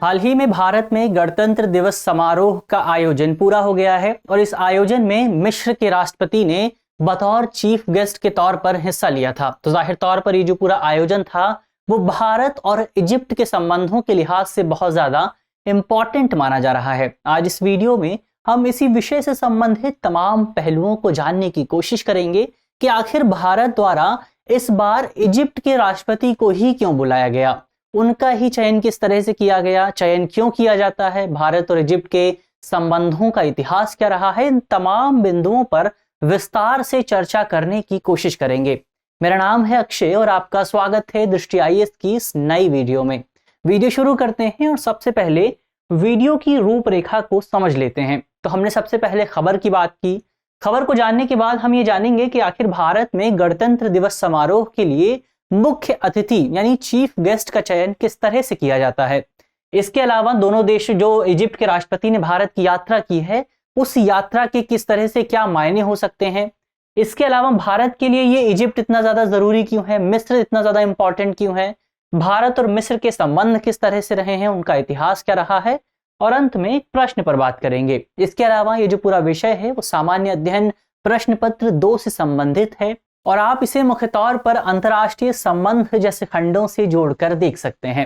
हाल ही में भारत में गणतंत्र दिवस समारोह का आयोजन पूरा हो गया है और इस आयोजन में मिस्र के राष्ट्रपति ने बतौर चीफ गेस्ट के तौर पर हिस्सा लिया था। तो जाहिर तौर पर ये जो पूरा आयोजन था वो भारत और इजिप्ट के संबंधों के लिहाज से बहुत ज्यादा इंपॉर्टेंट माना जा रहा है। आज इस वीडियो में हम इसी विषय से संबंधित तमाम पहलुओं को जानने की कोशिश करेंगे कि आखिर भारत द्वारा इस बार इजिप्ट के राष्ट्रपति को ही क्यों बुलाया गया, उनका ही चयन किस तरह से किया गया, चयन क्यों किया जाता है, भारत और इजिप्ट के संबंधों का इतिहास क्या रहा है। इन तमाम बिंदुओं पर विस्तार से चर्चा करने की कोशिश करेंगे। मेरा नाम है अक्षय और आपका स्वागत है दृष्टि आईएएस की इस नई वीडियो में। वीडियो शुरू करते हैं और सबसे पहले वीडियो की रूपरेखा को समझ लेते हैं। तो हमने सबसे पहले खबर की बात की। खबर को जानने के बाद हम ये जानेंगे कि आखिर भारत में गणतंत्र दिवस समारोह के लिए मुख्य अतिथि यानी चीफ गेस्ट का चयन किस तरह से किया जाता है। इसके अलावा दोनों देश जो इजिप्ट के राष्ट्रपति ने भारत की यात्रा की है उस यात्रा के किस तरह से क्या मायने हो सकते हैं। इसके अलावा भारत के लिए ये इजिप्ट इतना ज्यादा जरूरी क्यों है, मिस्र इतना ज्यादा इंपॉर्टेंट क्यों है, भारत और मिस्र के संबंध किस तरह से रहे हैं, उनका इतिहास क्या रहा है, और अंत में एक प्रश्न पर बात करेंगे। इसके अलावा ये जो पूरा विषय है वो सामान्य अध्ययन प्रश्न पत्र 2 से संबंधित है और आप इसे मुख्य तौर पर अंतर्राष्ट्रीय संबंध जैसे खंडों से जोड़कर देख सकते हैं।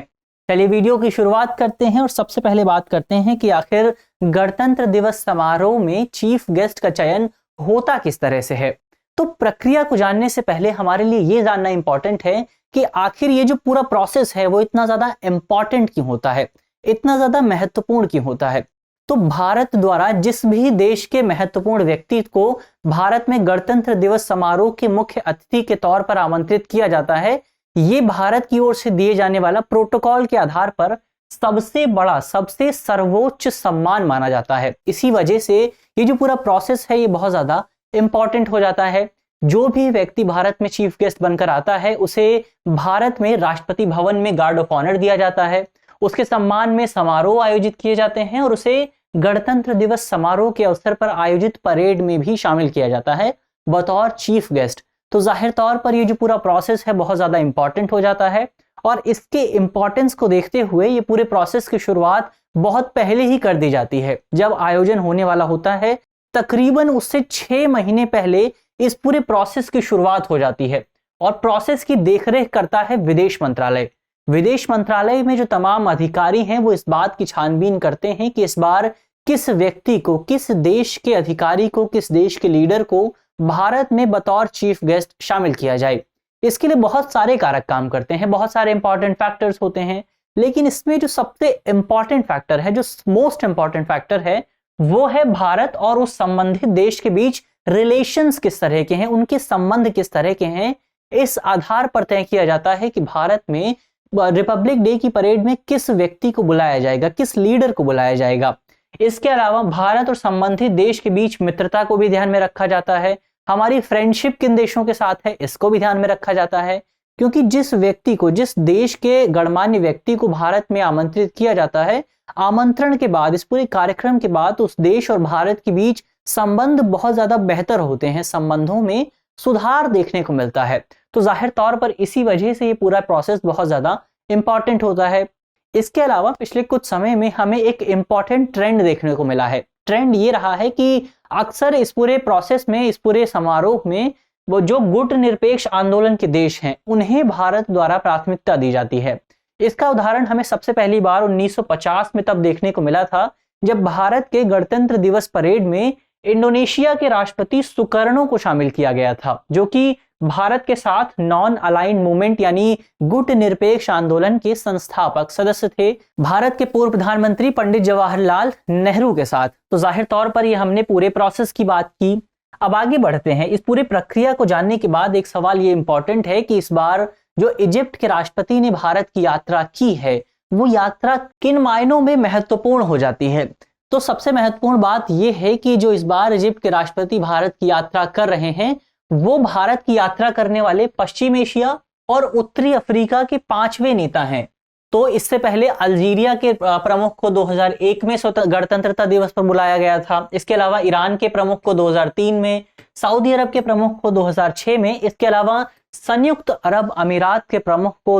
चलिए वीडियो की शुरुआत करते हैं और सबसे पहले बात करते हैं कि आखिर गणतंत्र दिवस समारोह में चीफ गेस्ट का चयन होता किस तरह से है। तो प्रक्रिया को जानने से पहले हमारे लिए ये जानना इंपॉर्टेंट है कि आखिर ये जो पूरा प्रोसेस है वो इतना ज्यादा इंपॉर्टेंट क्यों होता है, इतना ज्यादा महत्वपूर्ण क्यों होता है। तो भारत द्वारा जिस भी देश के महत्वपूर्ण व्यक्ति को भारत में गणतंत्र दिवस समारोह के मुख्य अतिथि के तौर पर आमंत्रित किया जाता है, ये भारत की ओर से दिए जाने वाला प्रोटोकॉल के आधार पर सबसे बड़ा, सबसे सर्वोच्च सम्मान माना जाता है। इसी वजह से ये जो पूरा प्रोसेस है ये बहुत ज्यादा इंपॉर्टेंट हो जाता है। जो भी व्यक्ति भारत में चीफ गेस्ट बनकर आता है उसे भारत में राष्ट्रपति भवन में गार्ड ऑफ ऑनर दिया जाता है, उसके सम्मान में समारोह आयोजित किए जाते हैं और उसे गणतंत्र दिवस समारोह के अवसर पर आयोजित परेड में भी शामिल किया जाता है बतौर चीफ गेस्ट। तो जाहिर तौर पर ये जो पूरा प्रोसेस है बहुत ज्यादा इंपॉर्टेंट हो जाता है और इसके इंपॉर्टेंस को देखते हुए ये पूरे प्रोसेस की शुरुआत बहुत पहले ही कर दी जाती है। जब आयोजन होने वाला होता है तकरीबन उससे 6 महीने पहले इस पूरे प्रोसेस की शुरुआत हो जाती है और प्रोसेस की देखरेख करता है विदेश मंत्रालय। विदेश मंत्रालय में जो तमाम अधिकारी हैं वो इस बात की छानबीन करते हैं कि इस बार किस व्यक्ति को, किस देश के अधिकारी को, किस देश के लीडर को भारत में बतौर चीफ गेस्ट शामिल किया जाए। इसके लिए बहुत सारे कारक काम करते हैं, बहुत सारे इंपॉर्टेंट फैक्टर्स होते हैं, लेकिन इसमें जो सबसे इंपॉर्टेंट फैक्टर है, जो मोस्ट इंपॉर्टेंट फैक्टर है, वो है भारत और उस संबंधित देश के बीच रिलेशंस किस तरह के हैं, उनके संबंध किस तरह के हैं। इस आधार पर तय किया जाता है कि भारत में रिपब्लिक डे की परेड में किस व्यक्ति को बुलाया जाएगा, किस लीडर को बुलाया जाएगा। इसके अलावा भारत और संबंधित देश के बीच मित्रता को भी ध्यान में रखा जाता है, हमारी फ्रेंडशिप किन देशों के साथ है इसको भी ध्यान में रखा जाता है, क्योंकि जिस व्यक्ति को, जिस देश के गणमान्य व्यक्ति को भारत में आमंत्रित किया जाता है, आमंत्रण के बाद, इस पूरे कार्यक्रम के बाद उस देश और भारत के बीच संबंध बहुत ज्यादा बेहतर होते हैं, संबंधों में सुधार देखने को मिलता है। तो जाहिर तौर पर इसी वजह से ये पूरा प्रोसेस बहुत ज्यादा इंपॉर्टेंट होता है। इसके अलावा पिछले कुछ समय में हमें एक इंपॉर्टेंट ट्रेंड देखने को मिला है। ट्रेंड ये रहा है कि अक्सर इस पूरे प्रोसेस में, इस पूरे समारोह में वो जो गुट निरपेक्ष आंदोलन के देश हैं उन्हें भारत द्वारा प्राथमिकता दी जाती है। इसका उदाहरण हमें सबसे पहली बार 1950 में तब देखने को मिला था जब भारत के गणतंत्र दिवस परेड में इंडोनेशिया के राष्ट्रपति सुकर्णो को शामिल किया गया था, जो कि भारत के साथ नॉन अलाइंड मूवमेंट यानी गुट निरपेक्ष आंदोलन के संस्थापक सदस्य थे, भारत के पूर्व प्रधानमंत्री पंडित जवाहरलाल नेहरू के साथ। तो जाहिर तौर पर ये हमने पूरे प्रोसेस की बात की। अब आगे बढ़ते हैं। इस पूरी प्रक्रिया को जानने के बाद एक सवाल ये इंपॉर्टेंट है कि इस बार जो इजिप्ट के राष्ट्रपति ने भारत की यात्रा की है वो यात्रा किन मायनों में महत्वपूर्ण हो जाती है। तो सबसे महत्वपूर्ण बात यह है कि जो इस बार इजिप्ट के राष्ट्रपति भारत की यात्रा कर रहे हैं वो भारत की यात्रा करने वाले पश्चिम एशिया और उत्तरी अफ्रीका के 5वें नेता हैं। तो इससे पहले अल्जीरिया के प्रमुख को 2001 में गणतंत्रता दिवस पर बुलाया गया था। इसके अलावा ईरान के प्रमुख को 2003 में, सऊदी अरब के प्रमुख को 2006 में, इसके अलावा संयुक्त अरब अमीरात के प्रमुख को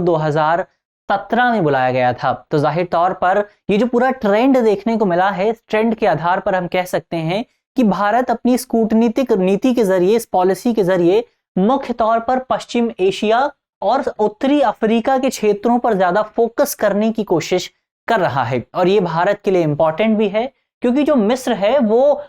2017 में बुलाया गया था। तो जाहिर तौर पर ये जो पूरा ट्रेंड देखने को मिला है, इस ट्रेंड के आधार पर हम कह सकते हैं कि भारत अपनी इस कूटनीतिक नीति के जरिए, इस पॉलिसी के जरिए मुख्य तौर पर पश्चिम एशिया और उत्तरी अफ्रीका के क्षेत्रों पर ज्यादा फोकस करने की कोशिश कर रहा है। और ये भारत के लिए इंपॉर्टेंट भी है, क्योंकि जो मिस्र है वो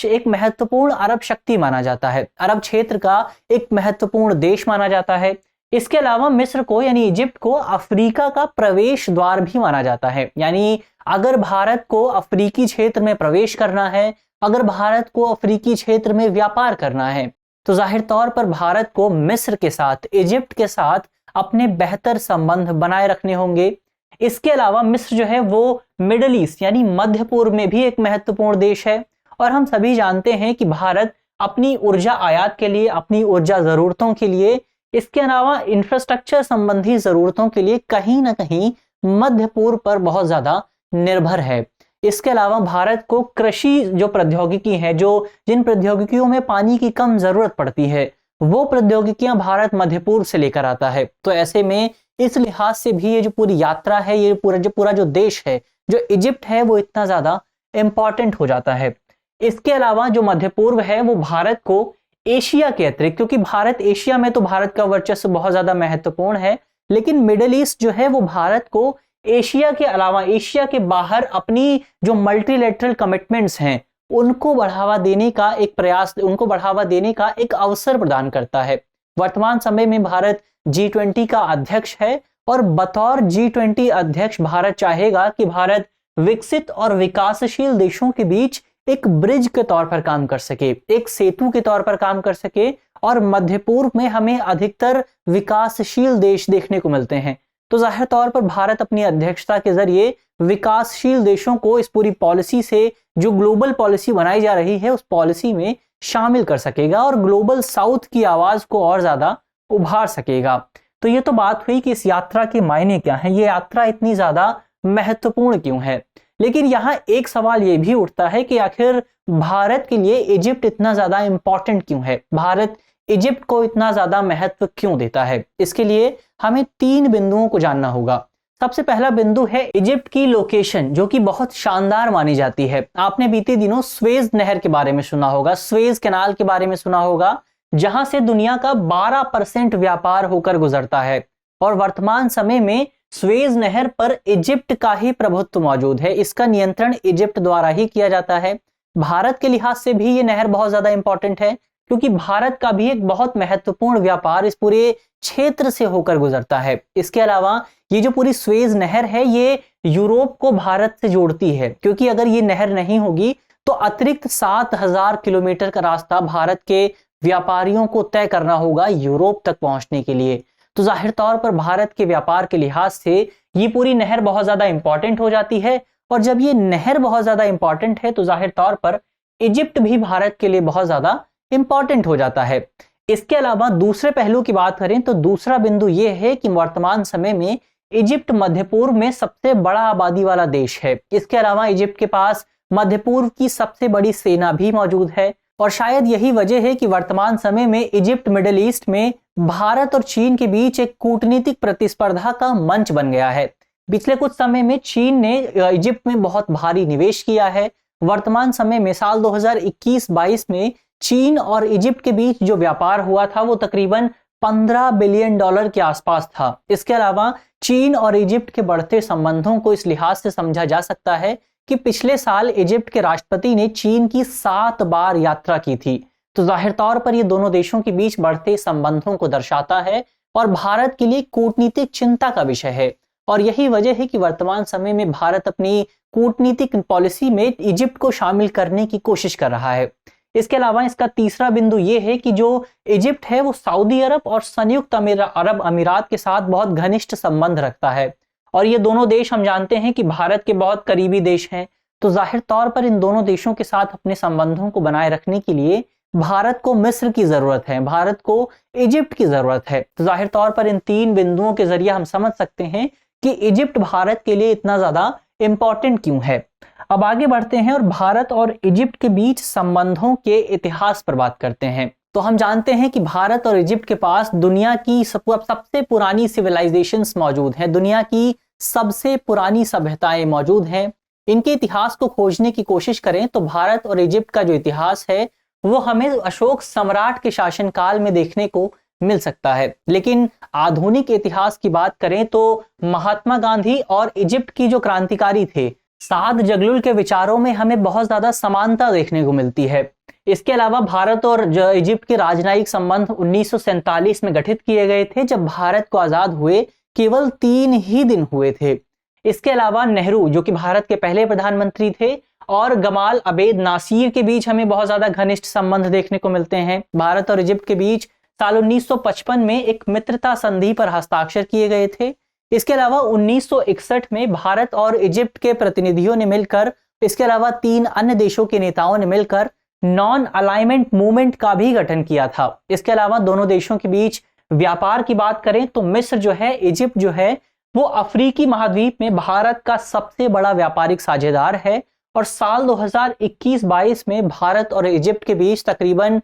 एक महत्वपूर्ण अरब शक्ति माना जाता है, अरब क्षेत्र का एक महत्वपूर्ण देश माना जाता है। इसके अलावा मिस्र को यानी इजिप्ट को अफ्रीका का प्रवेश द्वार भी माना जाता है। यानी अगर भारत को अफ्रीकी क्षेत्र में प्रवेश करना है, अगर भारत को अफ्रीकी क्षेत्र में व्यापार करना है, तो जाहिर तौर पर भारत को मिस्र के साथ, इजिप्ट के साथ अपने बेहतर संबंध बनाए रखने होंगे। इसके अलावा मिस्र जो है वो मिडल ईस्ट यानी मध्य पूर्व में भी एक महत्वपूर्ण देश है। और हम सभी जानते हैं कि भारत अपनी ऊर्जा आयात के लिए, अपनी ऊर्जा जरूरतों के लिए, इसके अलावा इंफ्रास्ट्रक्चर संबंधी जरूरतों के लिए कहीं ना कहीं मध्य पूर्व पर बहुत ज्यादा निर्भर है। इसके अलावा भारत को कृषि जो प्रौद्योगिकी है, जिन प्रौद्योगिकियों में पानी की कम जरूरत पड़ती है, वो प्रौद्योगिकियां भारत मध्य पूर्व से लेकर आता है। तो ऐसे में इस लिहाज से भी ये जो पूरी यात्रा है, ये पूरा जो देश है, जो इजिप्ट है, वो इतना ज्यादा इंपॉर्टेंट हो जाता है। इसके अलावा जो मध्य पूर्व है वो भारत को एशिया के अतिरिक्त, क्योंकि भारत एशिया में तो भारत का वर्चस्व बहुत ज्यादा महत्वपूर्ण है, लेकिन मिडिल ईस्ट जो है वो भारत को एशिया के अलावा, एशिया के बाहर अपनी जो मल्टीलेटरल कमिटमेंट्स हैं उनको बढ़ावा देने का एक प्रयास, उनको बढ़ावा देने का एक अवसर प्रदान करता है। वर्तमान समय में भारत G20 का अध्यक्ष है और बतौर G20 अध्यक्ष भारत चाहेगा कि भारत विकसित और विकासशील देशों के बीच एक ब्रिज के तौर पर काम कर सके, एक सेतु के तौर पर काम कर सके। और मध्य पूर्व में हमें अधिकतर विकासशील देश देखने को मिलते हैं। तो जाहिर तौर पर भारत अपनी अध्यक्षता के जरिए विकासशील देशों को इस पूरी पॉलिसी से, जो ग्लोबल पॉलिसी बनाई जा रही है, उस पॉलिसी में शामिल कर सकेगा और ग्लोबल साउथ की आवाज को और ज्यादा उभार सकेगा। तो ये तो बात हुई कि इस यात्रा के मायने क्या हैं, ये यात्रा इतनी ज्यादा महत्वपूर्ण क्यों है। लेकिन यहाँ एक सवाल ये भी उठता है कि आखिर भारत के लिए इजिप्ट इतना ज्यादा इंपॉर्टेंट क्यों है, भारत इजिप्ट को इतना ज्यादा महत्व क्यों देता है। इसके लिए हमें 3 बिंदुओं को जानना होगा। सबसे पहला बिंदु है इजिप्ट की लोकेशन, जो कि बहुत शानदार मानी जाती है। आपने बीते दिनों स्वेज नहर के बारे में सुना होगा, स्वेज कैनाल के बारे में सुना होगा, जहां से दुनिया का 12% व्यापार होकर गुजरता है। और वर्तमान समय में स्वेज नहर पर इजिप्ट का ही प्रभुत्व मौजूद है, इसका नियंत्रण इजिप्ट द्वारा ही किया जाता है। भारत के लिहाज से भी ये नहर बहुत ज्यादा इंपॉर्टेंट है, क्योंकि भारत का भी एक बहुत महत्वपूर्ण व्यापार इस पूरे क्षेत्र से होकर गुजरता है। इसके अलावा ये जो पूरी स्वेज नहर है, ये यूरोप को भारत से जोड़ती है, क्योंकि अगर ये नहर नहीं होगी तो अतिरिक्त 7000 किलोमीटर का रास्ता भारत के व्यापारियों को तय करना होगा यूरोप तक पहुंचने के लिए। तो जाहिर तौर पर भारत के व्यापार के लिहाज से ये पूरी नहर बहुत ज्यादा इंपॉर्टेंट हो जाती है। और जब ये नहर बहुत ज्यादा इंपॉर्टेंट है तो जाहिर तौर पर इजिप्ट भी भारत के लिए बहुत ज्यादा इंपॉर्टेंट हो जाता है। इसके अलावा दूसरे पहलू की बात करें तो दूसरा बिंदु यह है कि वर्तमान समय में इजिप्ट मध्य पूर्व में सबसे बड़ा आबादी वाला देश है। इसके अलावा इजिप्ट के पास मध्य पूर्व की सबसे बड़ी सेना भी मौजूद है। और शायद यही वजह है कि वर्तमान समय में इजिप्ट मिडिल ईस्ट में भारत और चीन के बीच एक कूटनीतिक प्रतिस्पर्धा का मंच बन गया है। पिछले कुछ समय में चीन ने इजिप्ट में बहुत भारी निवेश किया है। वर्तमान समय में साल 2021-22 में चीन और इजिप्ट के बीच जो व्यापार हुआ था वो तकरीबन $15 बिलियन के आसपास था। इसके अलावा चीन और इजिप्ट के बढ़ते संबंधों को इस लिहाज से समझा जा सकता है कि पिछले साल इजिप्ट के राष्ट्रपति ने चीन की 7 बार यात्रा की थी। तो जाहिर तौर पर ये दोनों देशों के बीच बढ़ते संबंधों को दर्शाता है और भारत के लिए कूटनीतिक चिंता का विषय है। और यही वजह है कि वर्तमान समय में भारत अपनी कूटनीतिक पॉलिसी में इजिप्ट को शामिल करने की कोशिश कर रहा है। इसके अलावा इसका तीसरा बिंदु यह है कि जो इजिप्ट है वो सऊदी अरब और संयुक्त अरब अमीरात के साथ बहुत घनिष्ठ संबंध रखता है। और ये दोनों देश हम जानते हैं कि भारत के बहुत करीबी देश हैं। तो जाहिर तौर पर इन दोनों देशों के साथ अपने संबंधों को बनाए रखने के लिए भारत को मिस्र की जरूरत है, भारत को इजिप्ट की जरूरत है। तो जाहिर तौर पर इन 3 बिंदुओं के जरिए हम समझ सकते हैं कि इजिप्ट भारत के लिए इतना ज्यादा इंपॉर्टेंट क्यों है। अब आगे बढ़ते हैं और भारत और इजिप्ट के बीच संबंधों के इतिहास पर बात करते हैं। तो तो हम जानते हैं कि भारत और इजिप्ट के पास दुनिया की सबसे पुरानी सिविलाइजेशंस मौजूद हैं, दुनिया की सबसे पुरानी सभ्यताएं मौजूद हैं। इनके इतिहास को खोजने की कोशिश करें तो भारत और इजिप्ट का जो इतिहास है वो हमें अशोक सम्राट के शासनकाल में देखने को मिल सकता है। लेकिन आधुनिक इतिहास की बात करें तो महात्मा गांधी और इजिप्ट की जो क्रांतिकारी थे साद जगलुल के विचारों में हमें बहुत ज्यादा समानता देखने को मिलती है। इसके अलावा भारत और इजिप्ट के राजनयिक संबंध 1947 में गठित किए गए थे, जब भारत को आजाद हुए केवल 3 ही दिन हुए थे। इसके अलावा नेहरू जो कि भारत के पहले प्रधानमंत्री थे और गमाल अबेद नासिर के बीच हमें बहुत ज्यादा घनिष्ठ संबंध देखने को मिलते हैं। भारत और इजिप्ट के बीच साल 1955 में एक मित्रता संधि पर हस्ताक्षर किए गए थे। इसके अलावा 1961 में भारत और इजिप्ट के प्रतिनिधियों ने मिलकर, इसके अलावा 3 अन्य देशों के नेताओं ने मिलकर नॉन अलाइनमेंट मूवमेंट का भी गठन किया था। इसके अलावा दोनों देशों के बीच व्यापार की बात करें तो मिस्र जो है, इजिप्ट जो है वो अफ्रीकी महाद्वीप में भारत का सबसे बड़ा व्यापारिक साझेदार है और साल 2021-22 में भारत और इजिप्ट के बीच तकरीबन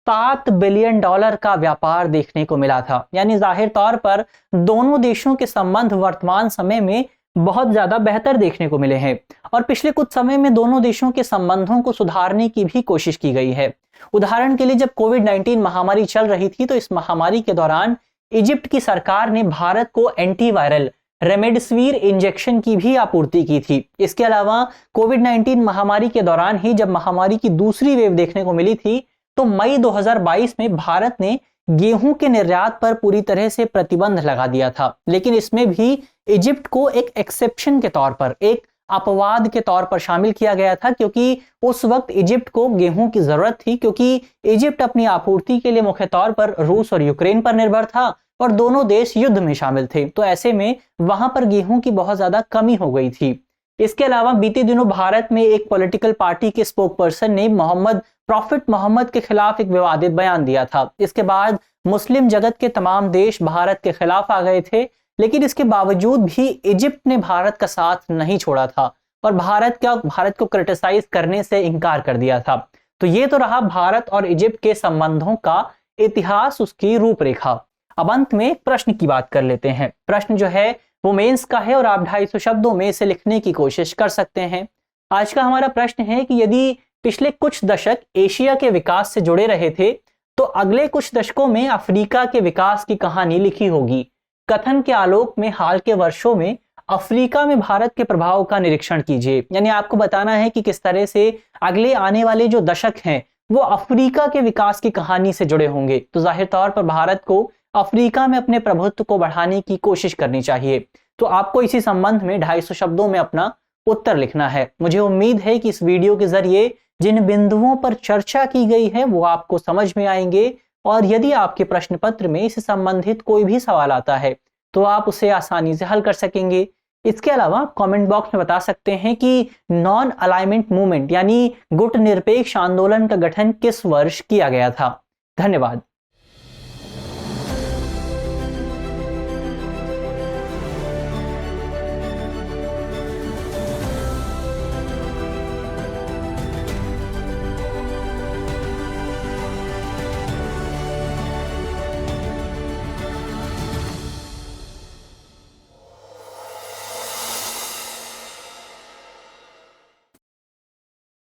$7 बिलियन का व्यापार देखने को मिला था। यानी जाहिर तौर पर दोनों देशों के संबंध वर्तमान समय में बहुत ज्यादा बेहतर देखने को मिले हैं और पिछले कुछ समय में दोनों देशों के संबंधों को सुधारने की भी कोशिश की गई है। उदाहरण के लिए जब कोविड-19 महामारी चल रही थी तो इस महामारी के दौरान इजिप्ट की सरकार ने भारत को एंटीवायरल रेमडेसिविर इंजेक्शन की भी आपूर्ति की थी। इसके अलावा कोविड-19 महामारी के दौरान ही जब महामारी की दूसरी वेव देखने को मिली थी तो मई 2022 में भारत ने गेहूं के निर्यात पर पूरी तरह से प्रतिबंध लगा दिया था। लेकिन इसमें भी इजिप्ट को एक एक्सेप्शन के तौर पर, एक अपवाद के तौर पर शामिल किया गया था, क्योंकि उस वक्त इजिप्ट को गेहूं की जरूरत थी, क्योंकि इजिप्ट अपनी आपूर्ति के लिए मुख्य तौर पर रूस और यूक्रेन पर निर्भर था और दोनों देश युद्ध में शामिल थे। तो ऐसे में वहां पर गेहूं की बहुत ज्यादा कमी हो गई थी। इसके अलावा बीते दिनों भारत में एक पॉलिटिकल पार्टी के स्पोक पर्सन ने प्रॉफिट मोहम्मद के खिलाफ एक विवादित बयान दिया था। इसके बाद मुस्लिम जगत के तमाम देश भारत के खिलाफ आ गए थे, लेकिन इसके बावजूद भी इजिप्ट ने भारत का साथ नहीं छोड़ा था और भारत को क्रिटिसाइज करने से इनकार कर दिया था। तो ये तो रहा भारत और इजिप्ट के संबंधों का इतिहास, उसकी रूपरेखा। अब अंत में प्रश्न की बात कर लेते हैं। प्रश्न जो है वो मेंस का है और आप 250 शब्दों में इसे लिखने की कोशिश कर सकते हैं। आज का हमारा प्रश्न है कि यदि पिछले कुछ दशक एशिया के विकास से जुड़े रहे थे तो अगले कुछ दशकों में अफ्रीका के विकास की कहानी लिखी होगी। कथन के आलोक में हाल के वर्षों में अफ्रीका में भारत के प्रभाव का निरीक्षण कीजिए। यानी आपको बताना है कि किस तरह से अगले आने वाले जो दशक हैं वो अफ्रीका के विकास की कहानी से जुड़े होंगे। तो जाहिर तौर पर भारत को अफ्रीका में अपने प्रभुत्व को बढ़ाने की कोशिश करनी चाहिए। तो आपको इसी संबंध में 250 शब्दों में अपना उत्तर लिखना है। मुझे उम्मीद है कि इस वीडियो के जरिए जिन बिंदुओं पर चर्चा की गई है वो आपको समझ में आएंगे और यदि आपके प्रश्न पत्र में इससे संबंधित कोई भी सवाल आता है तो आप उसे आसानी से हल कर सकेंगे। इसके अलावा कमेंट बॉक्स में बता सकते हैं कि नॉन अलाइनमेंट मूवमेंट यानी गुट निरपेक्ष आंदोलन का गठन किस वर्ष किया गया था। धन्यवाद।